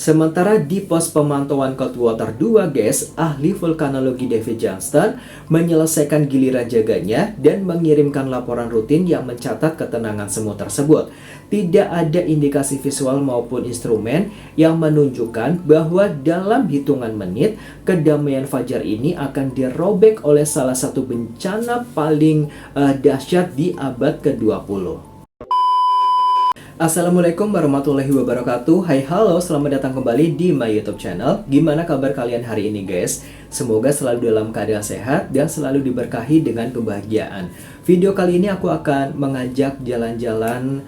Sementara di pos pemantauan Coldwater 2, guys, ahli vulkanologi David Johnston menyelesaikan giliran jaganya dan mengirimkan laporan rutin yang mencatat ketenangan semut tersebut. Tidak ada indikasi visual maupun instrumen yang menunjukkan bahwa dalam hitungan menit, kedamaian fajar ini akan dirobek oleh salah satu bencana paling dahsyat di abad ke-20. Assalamualaikum warahmatullahi wabarakatuh. Hai halo, selamat datang kembali di my YouTube channel. Gimana kabar kalian hari ini, guys? Semoga selalu dalam keadaan sehat dan selalu diberkahi dengan kebahagiaan. Video kali ini aku akan mengajak jalan-jalan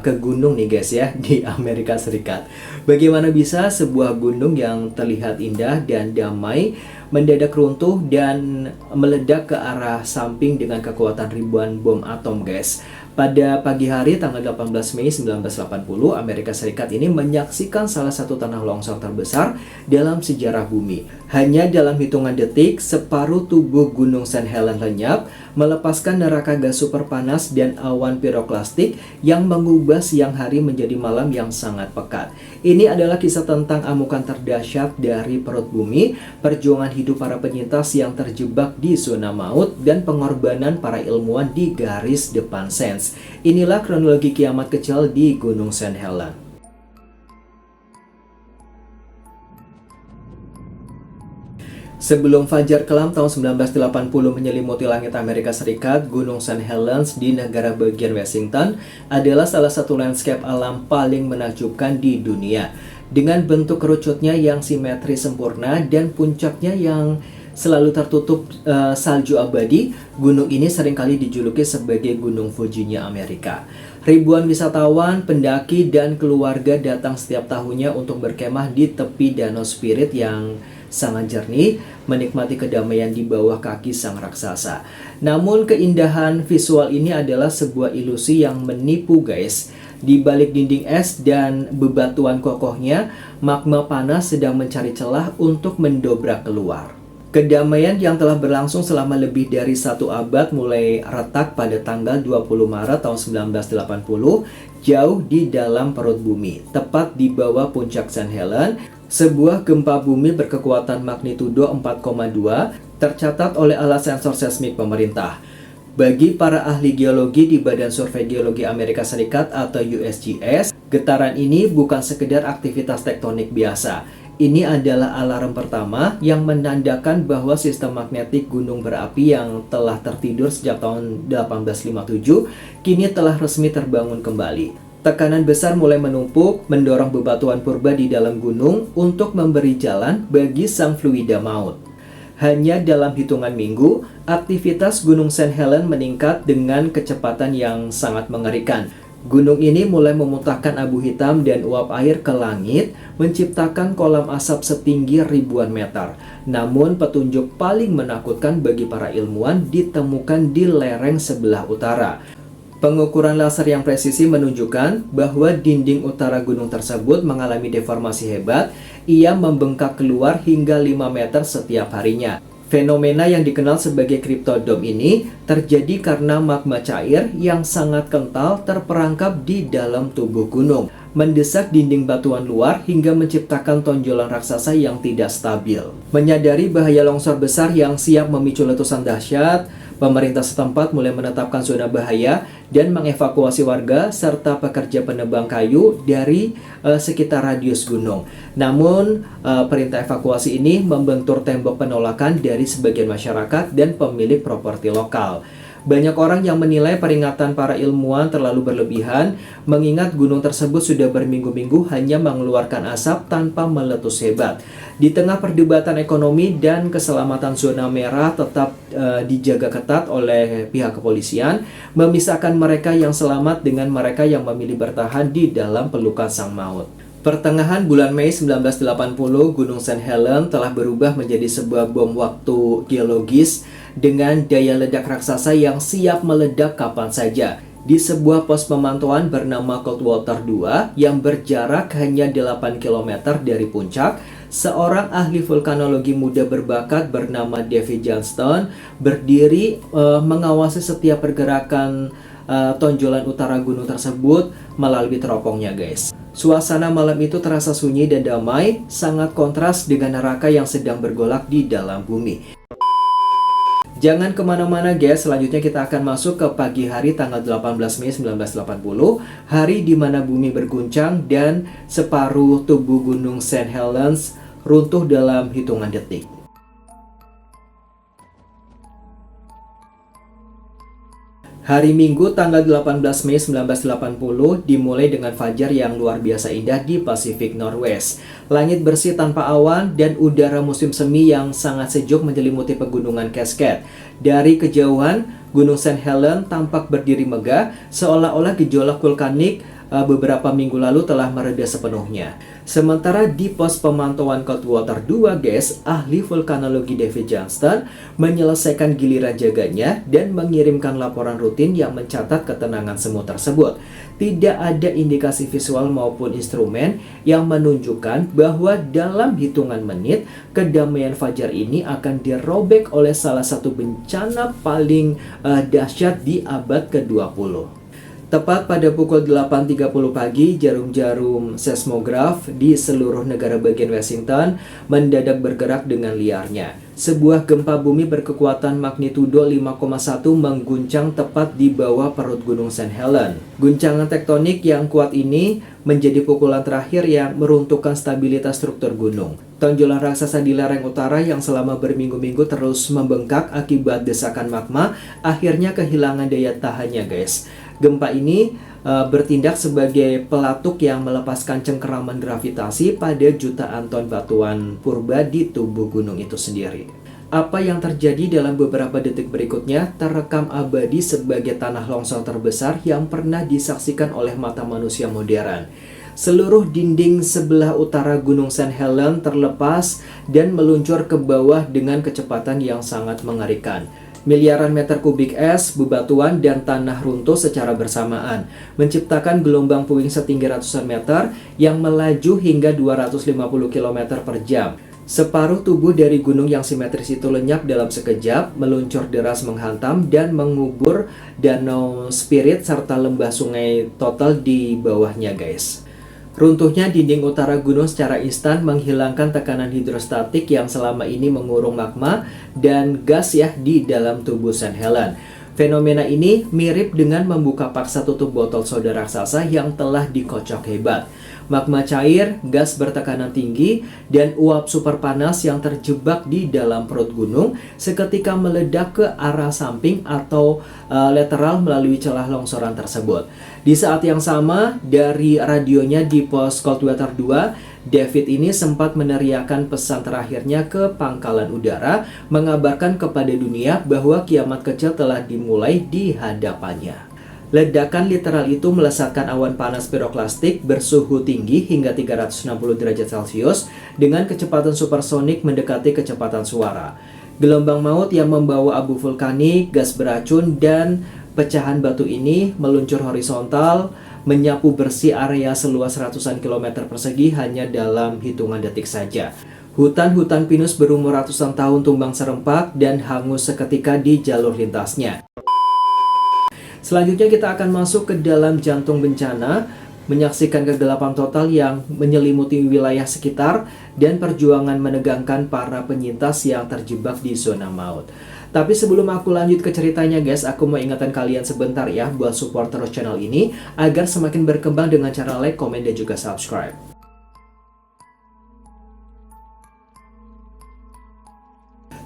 ke gunung nih, guys, ya, di Amerika Serikat. Bagaimana bisa sebuah gunung yang terlihat indah dan damai mendadak runtuh dan meledak ke arah samping dengan kekuatan ribuan bom atom, guys. Pada pagi hari tanggal 18 Mei 1980, Amerika Serikat ini menyaksikan salah satu tanah longsor terbesar dalam sejarah bumi. Hanya dalam hitungan detik, separuh tubuh Gunung St. Helens lenyap, melepaskan neraka gas super panas dan awan piroklastik yang mengubah siang hari menjadi malam yang sangat pekat. Ini adalah kisah tentang amukan terdahsyat dari perut bumi, perjuangan hidup para penyintas yang terjebak di zona maut, dan pengorbanan para ilmuwan di garis depan sains. Inilah kronologi kiamat kecil di Gunung St. Helens. Sebelum fajar kelam tahun 1980 menyelimuti langit Amerika Serikat, Gunung St. Helens di negara bagian Washington adalah salah satu landscape alam paling menakjubkan di dunia. Dengan bentuk kerucutnya yang simetris sempurna dan puncaknya yang selalu tertutup salju abadi, gunung ini seringkali dijuluki sebagai Gunung Fujinya Amerika. Ribuan wisatawan, pendaki, dan keluarga datang setiap tahunnya untuk berkemah di tepi Danau Spirit yang sangat jernih, menikmati kedamaian di bawah kaki sang raksasa. Namun keindahan visual ini adalah sebuah ilusi yang menipu, guys. Di balik dinding es dan bebatuan kokohnya, magma panas sedang mencari celah untuk mendobrak keluar. Kedamaian yang telah berlangsung selama lebih dari satu abad mulai retak pada tanggal 20 Maret tahun 1980 jauh di dalam perut bumi, tepat di bawah puncak St. Helens. Sebuah gempa bumi berkekuatan magnitudo 4,2 tercatat oleh alat sensor seismik pemerintah. Bagi para ahli geologi di Badan Survei Geologi Amerika Serikat atau USGS, getaran ini bukan sekedar aktivitas tektonik biasa. Ini adalah alarm pertama yang menandakan bahwa sistem magnetik gunung berapi yang telah tertidur sejak tahun 1857 kini telah resmi terbangun kembali. Tekanan besar mulai menumpuk, mendorong bebatuan purba di dalam gunung untuk memberi jalan bagi sang fluida maut. Hanya dalam hitungan minggu, aktivitas Gunung St. Helens meningkat dengan kecepatan yang sangat mengerikan. Gunung ini mulai memuntahkan abu hitam dan uap air ke langit, menciptakan kolam asap setinggi ribuan meter. Namun petunjuk paling menakutkan bagi para ilmuwan ditemukan di lereng sebelah utara. Pengukuran laser yang presisi menunjukkan bahwa dinding utara gunung tersebut mengalami deformasi hebat. Ia membengkak keluar hingga 5 meter setiap harinya. Fenomena yang dikenal sebagai cryptodome ini terjadi karena magma cair yang sangat kental terperangkap di dalam tubuh gunung, mendesak dinding batuan luar hingga menciptakan tonjolan raksasa yang tidak stabil. Menyadari bahaya longsor besar yang siap memicu letusan dahsyat, pemerintah setempat mulai menetapkan zona bahaya dan mengevakuasi warga serta pekerja penebang kayu dari sekitar radius gunung. Namun, perintah evakuasi ini membentur tembok penolakan dari sebagian masyarakat dan pemilik properti lokal. Banyak orang yang menilai peringatan para ilmuwan terlalu berlebihan, mengingat gunung tersebut sudah berminggu-minggu hanya mengeluarkan asap tanpa meletus hebat. Di tengah perdebatan ekonomi dan keselamatan, zona merah tetap dijaga ketat oleh pihak kepolisian, memisahkan mereka yang selamat dengan mereka yang memilih bertahan di dalam pelukan sang maut. Pertengahan bulan Mei 1980, Gunung St. Helens telah berubah menjadi sebuah bom waktu geologis dengan daya ledak raksasa yang siap meledak kapan saja. Di sebuah pos pemantauan bernama Coldwater 2 yang berjarak hanya 8 km dari puncak, seorang ahli vulkanologi muda berbakat bernama David Johnston berdiri mengawasi setiap pergerakan tonjolan utara gunung tersebut melalui teropongnya, guys. Suasana malam itu terasa sunyi dan damai, sangat kontras dengan neraka yang sedang bergolak di dalam bumi. Jangan kemana-mana guys, selanjutnya kita akan masuk ke pagi hari tanggal 18 Mei 1980, hari di mana bumi berguncang dan separuh tubuh gunung St. Helens runtuh dalam hitungan detik. Hari Minggu tanggal 18 Mei 1980 dimulai dengan fajar yang luar biasa indah di Pacific Northwest. Langit bersih tanpa awan dan udara musim semi yang sangat sejuk menyelimuti pegunungan Cascade. Dari kejauhan, Gunung St. Helens tampak berdiri megah seolah-olah gejolak vulkanik beberapa minggu lalu telah mereda sepenuhnya. Sementara di pos pemantauan Coldwater 2 guys, ahli vulkanologi David Johnston menyelesaikan giliran jaganya dan mengirimkan laporan rutin yang mencatat ketenangan semut tersebut. Tidak ada indikasi visual maupun instrumen yang menunjukkan bahwa dalam hitungan menit kedamaian fajar ini akan dirobek oleh salah satu bencana paling dahsyat di abad ke-20. Tepat pada pukul 8.30 pagi, jarum-jarum seismograf di seluruh negara bagian Washington mendadak bergerak dengan liarnya. Sebuah gempa bumi berkekuatan magnitudo 5,1 mengguncang tepat di bawah perut Gunung St. Helens. Guncangan tektonik yang kuat ini menjadi pukulan terakhir yang meruntuhkan stabilitas struktur gunung. Tonjolan raksasa di lereng utara yang selama berminggu-minggu terus membengkak akibat desakan magma akhirnya kehilangan daya tahannya guys. Gempa ini bertindak sebagai pelatuk yang melepaskan cengkeraman gravitasi pada jutaan ton batuan purba di tubuh gunung itu sendiri. Apa yang terjadi dalam beberapa detik berikutnya terekam abadi sebagai tanah longsor terbesar yang pernah disaksikan oleh mata manusia modern. Seluruh dinding sebelah utara Gunung St. Helens terlepas dan meluncur ke bawah dengan kecepatan yang sangat mengerikan. Miliaran meter kubik es, bebatuan, dan tanah runtuh secara bersamaan, menciptakan gelombang puing setinggi ratusan meter yang melaju hingga 250 km per jam. Separuh tubuh dari gunung yang simetris itu lenyap dalam sekejap, meluncur deras menghantam dan mengubur danau Spirit serta lembah sungai total di bawahnya guys. Runtuhnya dinding utara gunung secara instan menghilangkan tekanan hidrostatik yang selama ini mengurung magma dan gas ya di dalam tubuh St. Helens. Fenomena ini mirip dengan membuka paksa tutup botol soda raksasa yang telah dikocok hebat. Magma cair, gas bertekanan tinggi, dan uap super panas yang terjebak di dalam perut gunung seketika meledak ke arah samping atau lateral melalui celah longsoran tersebut. Di saat yang sama, dari radionya di pos Coldwater 2, David ini sempat meneriakkan pesan terakhirnya ke pangkalan udara, mengabarkan kepada dunia bahwa kiamat kecil telah dimulai di hadapannya. Ledakan literal itu melesatkan awan panas piroklastik bersuhu tinggi hingga 360 derajat Celcius dengan kecepatan supersonik mendekati kecepatan suara. Gelombang maut yang membawa abu vulkanik, gas beracun, dan pecahan batu ini meluncur horizontal, menyapu bersih area seluas ratusan kilometer persegi hanya dalam hitungan detik saja. Hutan-hutan pinus berumur ratusan tahun tumbang serempak dan hangus seketika di jalur lintasnya. Selanjutnya kita akan masuk ke dalam jantung bencana, menyaksikan kegelapan total yang menyelimuti wilayah sekitar dan perjuangan menegangkan para penyintas yang terjebak di zona maut. Tapi sebelum aku lanjut ke ceritanya guys, aku mau ingatkan kalian sebentar ya buat support terus channel ini agar semakin berkembang dengan cara like, komen, dan juga subscribe.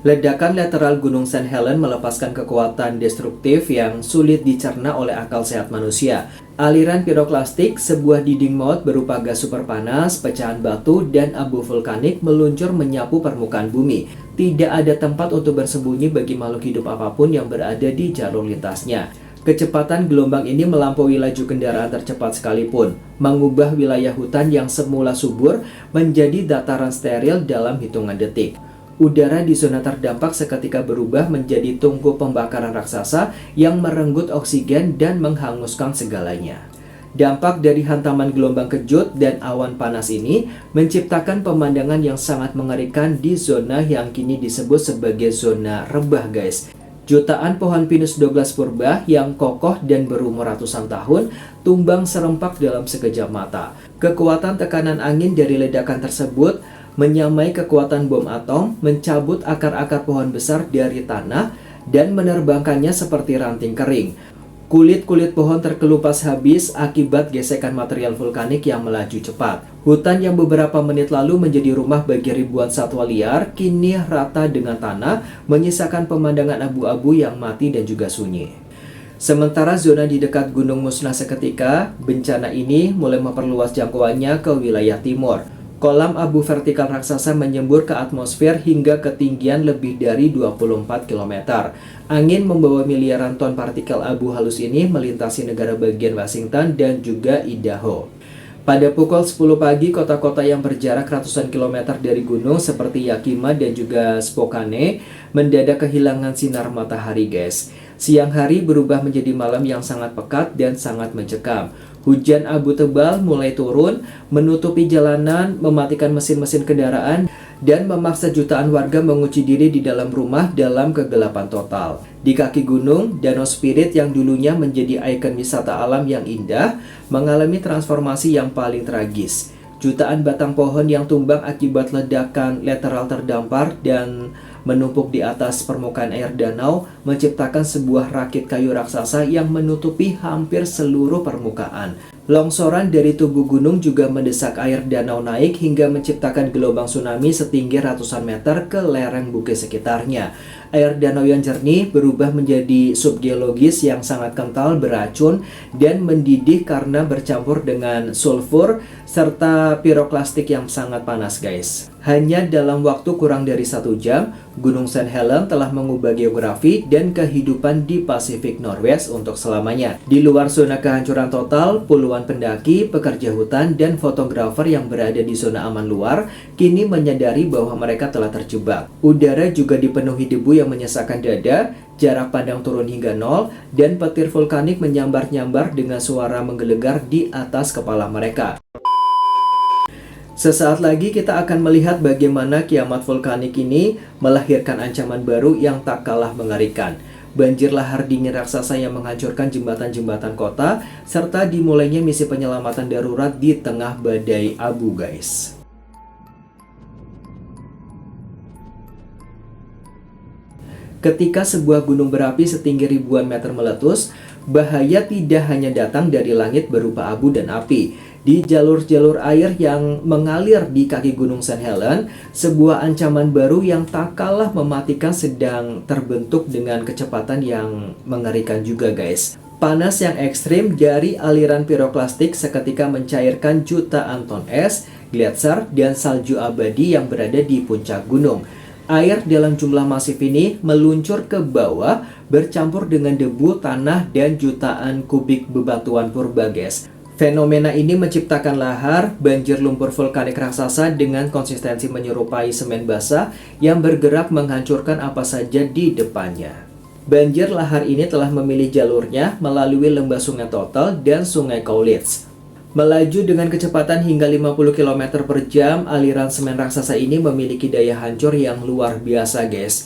Ledakan lateral Gunung St. Helens melepaskan kekuatan destruktif yang sulit dicerna oleh akal sehat manusia. Aliran piroklastik, sebuah dinding maut berupa gas super panas, pecahan batu, dan abu vulkanik meluncur menyapu permukaan bumi. Tidak ada tempat untuk bersembunyi bagi makhluk hidup apapun yang berada di jalur lintasnya. Kecepatan gelombang ini melampaui laju kendaraan tercepat sekalipun, mengubah wilayah hutan yang semula subur menjadi dataran steril dalam hitungan detik. Udara di zona terdampak seketika berubah menjadi tungku pembakaran raksasa yang merenggut oksigen dan menghanguskan segalanya. Dampak dari hantaman gelombang kejut dan awan panas ini menciptakan pemandangan yang sangat mengerikan di zona yang kini disebut sebagai zona rebah guys. Jutaan pohon pinus Douglas purba yang kokoh dan berumur ratusan tahun tumbang serempak dalam sekejap mata. Kekuatan tekanan angin dari ledakan tersebut menyamai kekuatan bom atom, mencabut akar-akar pohon besar dari tanah dan menerbangkannya seperti ranting kering. Kulit-kulit pohon terkelupas habis akibat gesekan material vulkanik yang melaju cepat. Hutan yang beberapa menit lalu menjadi rumah bagi ribuan satwa liar kini rata dengan tanah, menyisakan pemandangan abu-abu yang mati dan juga sunyi. Sementara zona di dekat gunung musnah seketika, bencana ini mulai memperluas jangkauannya ke wilayah timur. Kolam abu vertikal raksasa menyembur ke atmosfer hingga ketinggian lebih dari 24 km. Angin membawa miliaran ton partikel abu halus ini melintasi negara bagian Washington dan juga Idaho. Pada pukul 10 pagi, kota-kota yang berjarak ratusan kilometer dari gunung seperti Yakima dan juga Spokane mendadak kehilangan sinar matahari, guys. Siang hari berubah menjadi malam yang sangat pekat dan sangat mencekam. Hujan abu tebal mulai turun, menutupi jalanan, mematikan mesin-mesin kendaraan, dan memaksa jutaan warga mengunci diri di dalam rumah dalam kegelapan total. Di kaki gunung, Danau Spirit yang dulunya menjadi ikon wisata alam yang indah, mengalami transformasi yang paling tragis. Jutaan batang pohon yang tumbang akibat ledakan lateral terdampar dan menumpuk di atas permukaan air danau menciptakan sebuah rakit kayu raksasa yang menutupi hampir seluruh permukaan. Longsoran dari tubuh gunung juga mendesak air danau naik hingga menciptakan gelombang tsunami setinggi ratusan meter ke lereng bukit sekitarnya. Air danau yang jernih berubah menjadi subgeologis yang sangat kental, beracun, dan mendidih karena bercampur dengan sulfur serta piroklastik yang sangat panas, guys. Hanya dalam waktu kurang dari 1 jam, Gunung St. Helens telah mengubah geografi dan kehidupan di Pasifik Northwest untuk selamanya. Di luar zona kehancuran total, puluhan pendaki, pekerja hutan, dan fotografer yang berada di zona aman luar kini menyadari bahwa mereka telah terjebak. Udara juga dipenuhi debu yang menyesakkan dada, jarak pandang turun hingga 0, dan petir vulkanik menyambar-nyambar dengan suara menggelegar di atas kepala mereka. Sesaat lagi kita akan melihat bagaimana kiamat vulkanik ini melahirkan ancaman baru yang tak kalah mengerikan. Banjir lahar dingin raksasa yang menghancurkan jembatan-jembatan kota, serta dimulainya misi penyelamatan darurat di tengah badai abu, guys. Ketika sebuah gunung berapi setinggi ribuan meter meletus, bahaya tidak hanya datang dari langit berupa abu dan api. Di jalur-jalur air yang mengalir di kaki Gunung St. Helens, sebuah ancaman baru yang tak kalah mematikan sedang terbentuk dengan kecepatan yang mengerikan juga, guys. Panas yang ekstrim dari aliran piroklastik seketika mencairkan jutaan ton es, gletser, dan salju abadi yang berada di puncak gunung. Air dalam jumlah masif ini meluncur ke bawah, bercampur dengan debu, tanah, dan jutaan kubik bebatuan purba, guys. Fenomena ini menciptakan lahar, banjir lumpur vulkanik raksasa dengan konsistensi menyerupai semen basah yang bergerak menghancurkan apa saja di depannya. Banjir lahar ini telah memilih jalurnya melalui lembah Sungai Total dan Sungai Cowlitz. Melaju dengan kecepatan hingga 50 km per jam, aliran semen raksasa ini memiliki daya hancur yang luar biasa, guys.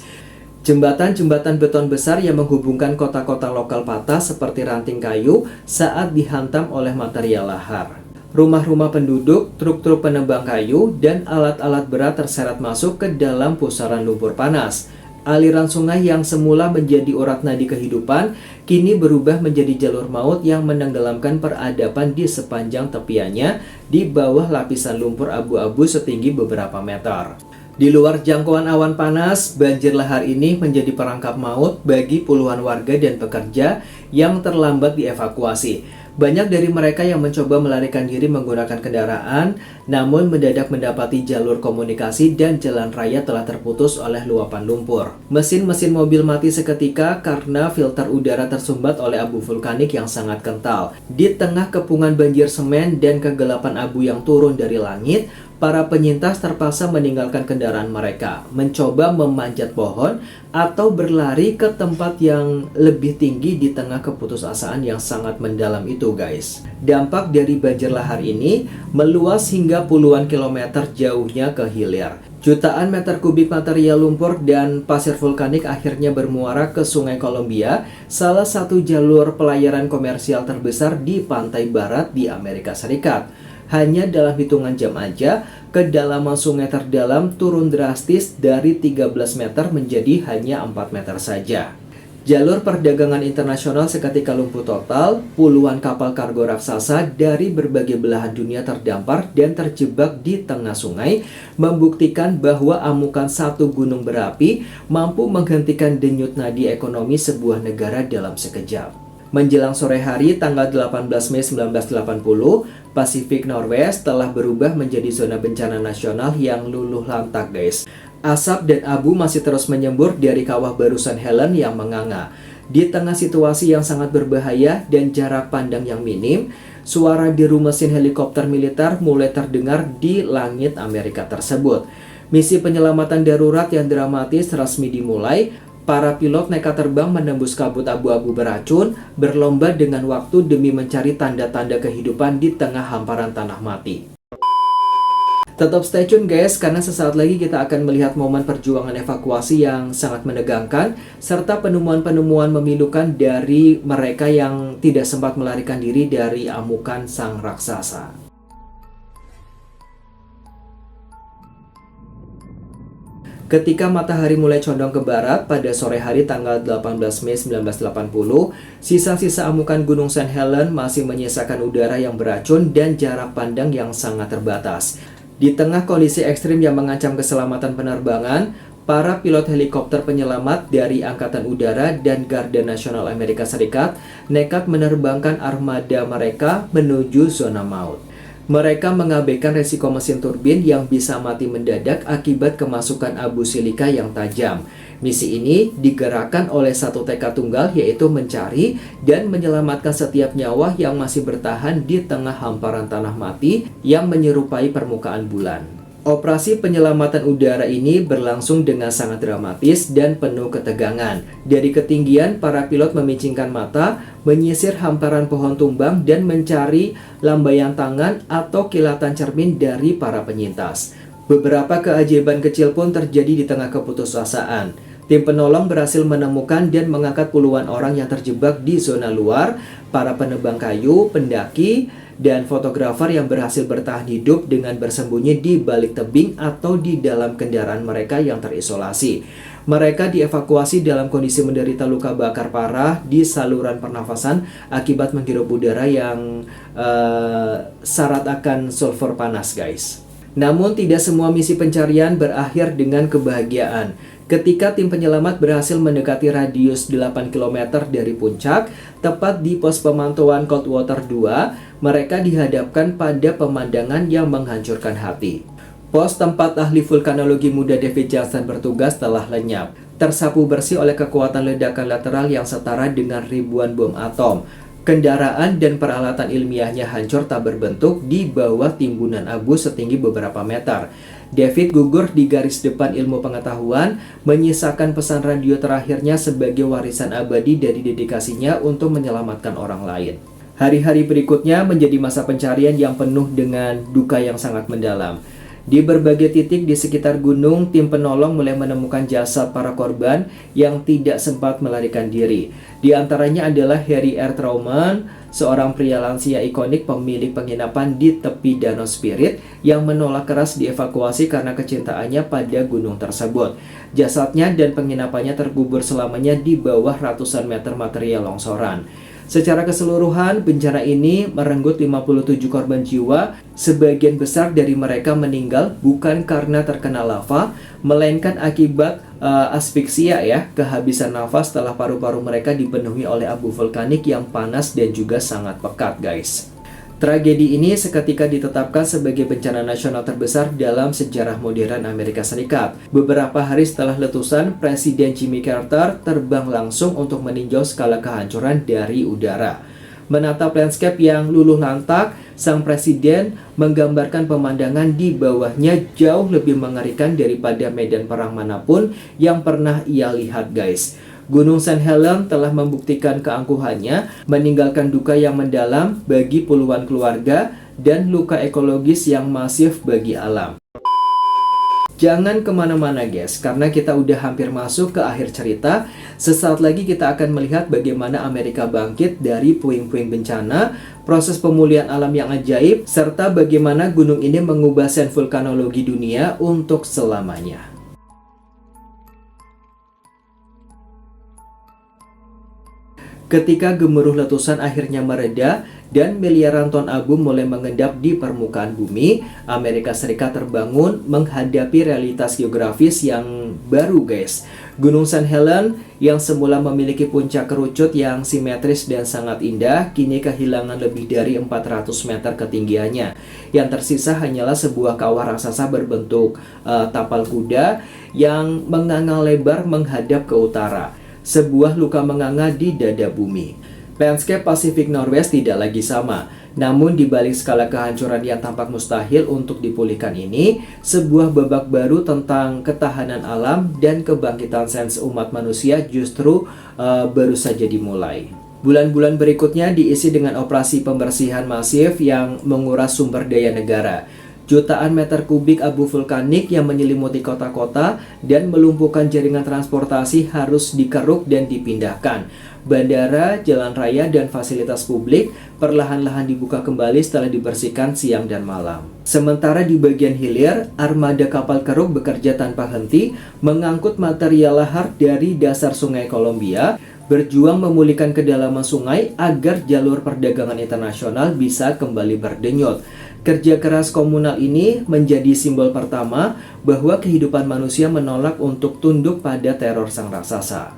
Jembatan-jembatan beton besar yang menghubungkan kota-kota lokal patah seperti ranting kayu saat dihantam oleh material lahar. Rumah-rumah penduduk, truk-truk penebang kayu, dan alat-alat berat terseret masuk ke dalam pusaran lumpur panas. Aliran sungai yang semula menjadi urat nadi kehidupan, kini berubah menjadi jalur maut yang menenggelamkan peradaban di sepanjang tepiannya di bawah lapisan lumpur abu-abu setinggi beberapa meter. Di luar jangkauan awan panas, banjir lahar ini menjadi perangkap maut bagi puluhan warga dan pekerja yang terlambat dievakuasi. Banyak dari mereka yang mencoba melarikan diri menggunakan kendaraan, namun mendadak mendapati jalur komunikasi dan jalan raya telah terputus oleh luapan lumpur. Mesin-mesin mobil mati seketika karena filter udara tersumbat oleh abu vulkanik yang sangat kental. Di tengah kepungan banjir semen dan kegelapan abu yang turun dari langit, para penyintas terpaksa meninggalkan kendaraan mereka, mencoba memanjat pohon, atau berlari ke tempat yang lebih tinggi di tengah keputusasaan yang sangat mendalam itu, guys. Dampak dari banjir lahar ini meluas hingga puluhan kilometer jauhnya ke hilir. Jutaan meter kubik material lumpur dan pasir vulkanik akhirnya bermuara ke Sungai Columbia, salah satu jalur pelayaran komersial terbesar di pantai barat di Amerika Serikat. Hanya dalam hitungan jam aja, kedalaman sungai terdalam turun drastis dari 13 meter menjadi hanya 4 meter saja. Jalur perdagangan internasional seketika lumpuh total, puluhan kapal kargo raksasa dari berbagai belahan dunia terdampar dan terjebak di tengah sungai, membuktikan bahwa amukan satu gunung berapi mampu menghentikan denyut nadi ekonomi sebuah negara dalam sekejap. Menjelang sore hari tanggal 18 Mei 1980, Pasifik Northwest telah berubah menjadi zona bencana nasional yang luluh lantak, guys. Asap dan abu masih terus menyembur dari kawah baru St. Helens yang menganga. Di tengah situasi yang sangat berbahaya dan jarak pandang yang minim, suara deru mesin helikopter militer mulai terdengar di langit Amerika tersebut. Misi penyelamatan darurat yang dramatis resmi dimulai. Para pilot nekat terbang menembus kabut abu-abu beracun, berlomba dengan waktu demi mencari tanda-tanda kehidupan di tengah hamparan tanah mati. Tetap stay tune, guys, karena sesaat lagi kita akan melihat momen perjuangan evakuasi yang sangat menegangkan, serta penemuan-penemuan memilukan dari mereka yang tidak sempat melarikan diri dari amukan sang raksasa. Ketika matahari mulai condong ke barat pada sore hari tanggal 18 Mei 1980, sisa-sisa amukan Gunung St. Helens masih menyisakan udara yang beracun dan jarak pandang yang sangat terbatas. Di tengah kondisi ekstrim yang mengancam keselamatan penerbangan, para pilot helikopter penyelamat dari Angkatan Udara dan Garda Nasional Amerika Serikat nekat menerbangkan armada mereka menuju zona maut. Mereka mengabaikan resiko mesin turbin yang bisa mati mendadak akibat kemasukan abu silika yang tajam. Misi ini digerakkan oleh satu tekad tunggal, yaitu mencari dan menyelamatkan setiap nyawa yang masih bertahan di tengah hamparan tanah mati yang menyerupai permukaan bulan. Operasi penyelamatan udara ini berlangsung dengan sangat dramatis dan penuh ketegangan. Dari ketinggian, para pilot memicingkan mata, menyisir hamparan pohon tumbang, dan mencari lambaian tangan atau kilatan cermin dari para penyintas. Beberapa keajaiban kecil pun terjadi di tengah keputusasaan. Tim penolong berhasil menemukan dan mengangkat puluhan orang yang terjebak di zona luar, para penebang kayu, pendaki, dan fotografer yang berhasil bertahan hidup dengan bersembunyi di balik tebing atau di dalam kendaraan mereka yang terisolasi. Mereka dievakuasi dalam kondisi menderita luka bakar parah di saluran pernafasan akibat menghirup udara yang syarat akan sulfur panas, guys. Namun tidak semua misi pencarian berakhir dengan kebahagiaan. Ketika tim penyelamat berhasil mendekati radius 8 km dari puncak, tepat di pos pemantauan Coldwater 2, mereka dihadapkan pada pemandangan yang menghancurkan hati. Pos tempat ahli vulkanologi muda David Johnson bertugas telah lenyap, tersapu bersih oleh kekuatan ledakan lateral yang setara dengan ribuan bom atom. Kendaraan dan peralatan ilmiahnya hancur tak berbentuk di bawah timbunan abu setinggi beberapa meter. David gugur di garis depan ilmu pengetahuan, menyisakan pesan radio terakhirnya sebagai warisan abadi dari dedikasinya untuk menyelamatkan orang lain. Hari-hari berikutnya menjadi masa pencarian yang penuh dengan duka yang sangat mendalam. Di berbagai titik di sekitar gunung, tim penolong mulai menemukan jasad para korban yang tidak sempat melarikan diri. Di antaranya adalah Harry R. Truman, seorang pria lansia ikonik pemilik penginapan di tepi Danau Spirit yang menolak keras dievakuasi karena kecintaannya pada gunung tersebut. Jasadnya dan penginapannya terkubur selamanya di bawah ratusan meter material longsoran. Secara keseluruhan, bencana ini merenggut 57 korban jiwa. Sebagian besar dari mereka meninggal bukan karena terkena lava, melainkan akibat asfiksia, kehabisan nafas setelah paru-paru mereka dipenuhi oleh abu vulkanik yang panas dan juga sangat pekat, guys. Tragedi ini seketika ditetapkan sebagai bencana nasional terbesar dalam sejarah modern Amerika Serikat. Beberapa hari setelah letusan, Presiden Jimmy Carter terbang langsung untuk meninjau skala kehancuran dari udara. Menatap landscape yang luluh lantak, sang presiden menggambarkan pemandangan di bawahnya jauh lebih mengerikan daripada medan perang manapun yang pernah ia lihat, guys. Gunung St. Helens telah membuktikan keangkuhannya, meninggalkan duka yang mendalam bagi puluhan keluarga dan luka ekologis yang masif bagi alam. Jangan kemana-mana guys, karena kita udah hampir masuk ke akhir cerita. Sesaat lagi kita akan melihat bagaimana Amerika bangkit dari puing-puing bencana, proses pemulihan alam yang ajaib, serta bagaimana gunung ini mengubah sen vulkanologi dunia untuk selamanya. Ketika gemuruh letusan akhirnya mereda dan miliaran ton abu mulai mengendap di permukaan bumi, Amerika Serikat terbangun menghadapi realitas geografis yang baru, guys. Gunung St. Helens yang semula memiliki puncak kerucut yang simetris dan sangat indah, kini kehilangan lebih dari 400 meter ketinggiannya. Yang tersisa hanyalah sebuah kawah raksasa berbentuk tapal kuda yang menganga lebar menghadap ke utara. Sebuah luka menganga di dada bumi. Landscape Pacific Northwest tidak lagi sama. Namun di balik skala kehancuran yang tampak mustahil untuk dipulihkan ini, sebuah babak baru tentang ketahanan alam dan kebangkitan sains umat manusia justru baru saja dimulai. Bulan-bulan berikutnya diisi dengan operasi pembersihan masif yang menguras sumber daya negara. Jutaan meter kubik abu vulkanik yang menyelimuti kota-kota dan melumpuhkan jaringan transportasi harus dikeruk dan dipindahkan. Bandara, jalan raya, dan fasilitas publik perlahan-lahan dibuka kembali setelah dibersihkan siang dan malam. Sementara di bagian hilir, armada kapal keruk bekerja tanpa henti mengangkut material lahar dari dasar sungai Columbia, berjuang memulihkan kedalaman sungai agar jalur perdagangan internasional bisa kembali berdenyut. Kerja keras komunal ini menjadi simbol pertama bahwa kehidupan manusia menolak untuk tunduk pada teror sang raksasa.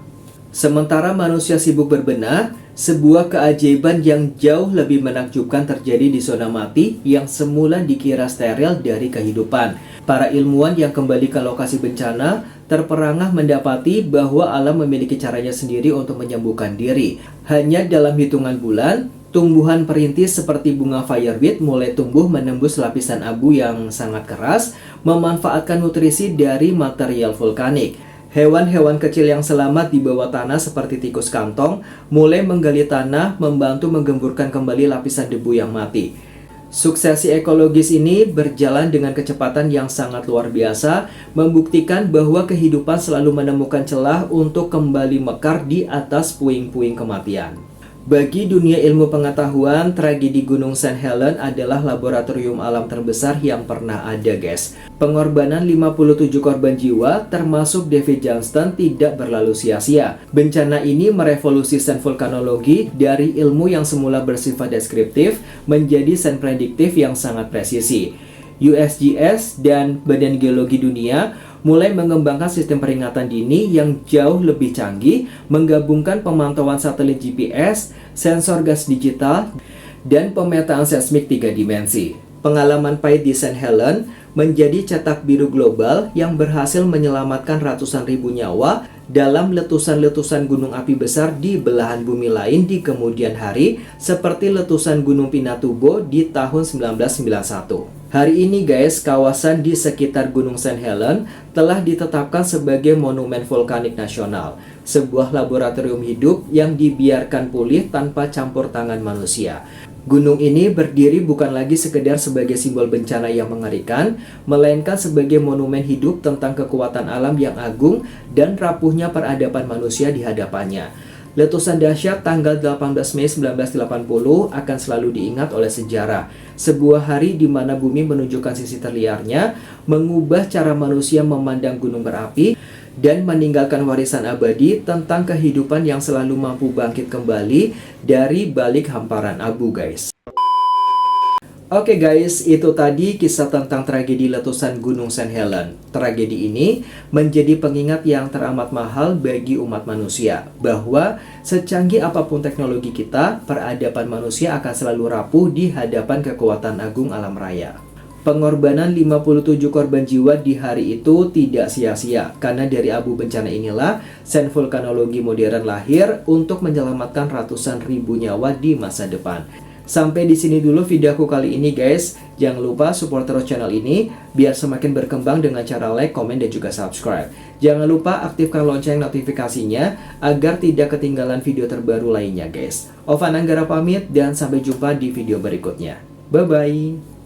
Sementara manusia sibuk berbenah, sebuah keajaiban yang jauh lebih menakjubkan terjadi di zona mati yang semula dikira steril dari kehidupan. Para ilmuwan yang kembali ke lokasi bencana terperangah mendapati bahwa alam memiliki caranya sendiri untuk menyembuhkan diri. Hanya dalam hitungan bulan, tumbuhan perintis seperti bunga fireweed mulai tumbuh menembus lapisan abu yang sangat keras, memanfaatkan nutrisi dari material vulkanik. Hewan-hewan kecil yang selamat di bawah tanah seperti tikus kantong mulai menggali tanah, membantu menggemburkan kembali lapisan debu yang mati. Suksesi ekologis ini berjalan dengan kecepatan yang sangat luar biasa, membuktikan bahwa kehidupan selalu menemukan celah untuk kembali mekar di atas puing-puing kematian. Bagi dunia ilmu pengetahuan, tragedi Gunung St. Helens adalah laboratorium alam terbesar yang pernah ada, guys. Pengorbanan 57 korban jiwa, termasuk David Johnston, tidak berlalu sia-sia. Bencana ini merevolusi sains vulkanologi dari ilmu yang semula bersifat deskriptif menjadi sains prediktif yang sangat presisi. USGS dan Badan Geologi Dunia mulai mengembangkan sistem peringatan dini yang jauh lebih canggih, menggabungkan pemantauan satelit GPS, sensor gas digital, dan pemetaan seismik 3 dimensi. Pengalaman pahit di St. Helens menjadi cetak biru global yang berhasil menyelamatkan ratusan ribu nyawa dalam letusan-letusan gunung api besar di belahan bumi lain di kemudian hari, seperti letusan Gunung Pinatubo di tahun 1991. Hari ini guys, kawasan di sekitar Gunung St. Helens telah ditetapkan sebagai monumen vulkanik nasional, sebuah laboratorium hidup yang dibiarkan pulih tanpa campur tangan manusia. Gunung ini berdiri bukan lagi sekedar sebagai simbol bencana yang mengerikan, melainkan sebagai monumen hidup tentang kekuatan alam yang agung dan rapuhnya peradaban manusia di hadapannya. Letusan dahsyat tanggal 18 Mei 1980 akan selalu diingat oleh sejarah. Sebuah hari di mana bumi menunjukkan sisi terliarnya, mengubah cara manusia memandang gunung berapi, dan meninggalkan warisan abadi tentang kehidupan yang selalu mampu bangkit kembali dari balik hamparan abu, guys. Oke guys, itu tadi kisah tentang tragedi letusan Gunung St. Helens. Tragedi ini menjadi pengingat yang teramat mahal bagi umat manusia, bahwa secanggih apapun teknologi kita, peradaban manusia akan selalu rapuh di hadapan kekuatan agung alam raya. Pengorbanan 57 korban jiwa di hari itu tidak sia-sia, karena dari abu bencana inilah sains vulkanologi modern lahir untuk menyelamatkan ratusan ribu nyawa di masa depan. Sampai di sini dulu video aku kali ini guys. Jangan lupa support terus channel ini biar semakin berkembang dengan cara like, komen, dan juga subscribe. Jangan lupa aktifkan lonceng notifikasinya agar tidak ketinggalan video terbaru lainnya guys. Ovan Anggara pamit dan sampai jumpa di video berikutnya. Bye-bye.